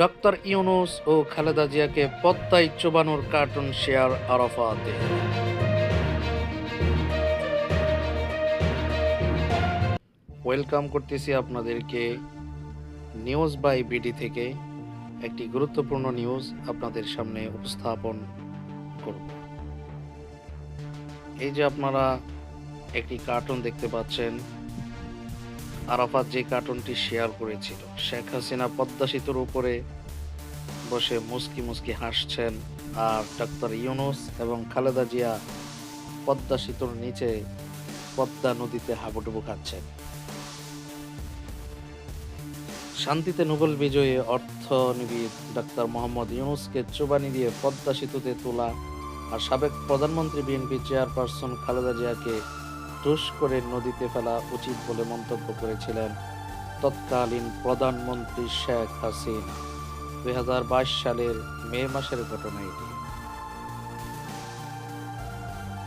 Doctor Yunus ও খালেদা জিয়াকে পদ্মায় চোবানোর cartoon share আরাফাতের। Welcome করতেছি আপনাদেরকে নিউজ বাই বিডি থেকে। একটি গুরুত্বপূর্ণ নিউজ আপনাদের সামনে উপস্থাপন করব। এই যে আপনারা একটি কার্টুন দেখতে পাচ্ছেন, আরাফাত যে কার্টুনটি শেয়ার করেছিল, শেখ হাসিনা পদ্মা সেতুর উপরে বসে মুচকি মুচকি হাসছেন, আর ডক্টর ইউনূস এবং খালেদা জিয়া পদ্মা সেতুর নিচে পদ্মা নদীতে হাবুডুবু খাচ্ছেন। শান্তিতে নোবেল বিজয়ী অর্থনীতিবিদ ডক্টর মোহাম্মদ ইউনূসকে চুবানি দিয়ে পদ্মা সেতুতে তোলা আর সাবেক প্রধানমন্ত্রী বিএনপি চেয়ারপারসন খালেদা জিয়াকে টুস করে নদীতে ফেলা উচিত বলে মন্তব্য করেছিলেন তৎকালীন প্রধানমন্ত্রী শেখ হাসিনা। 2022 সালের মে মাসের ঘটনা এটি।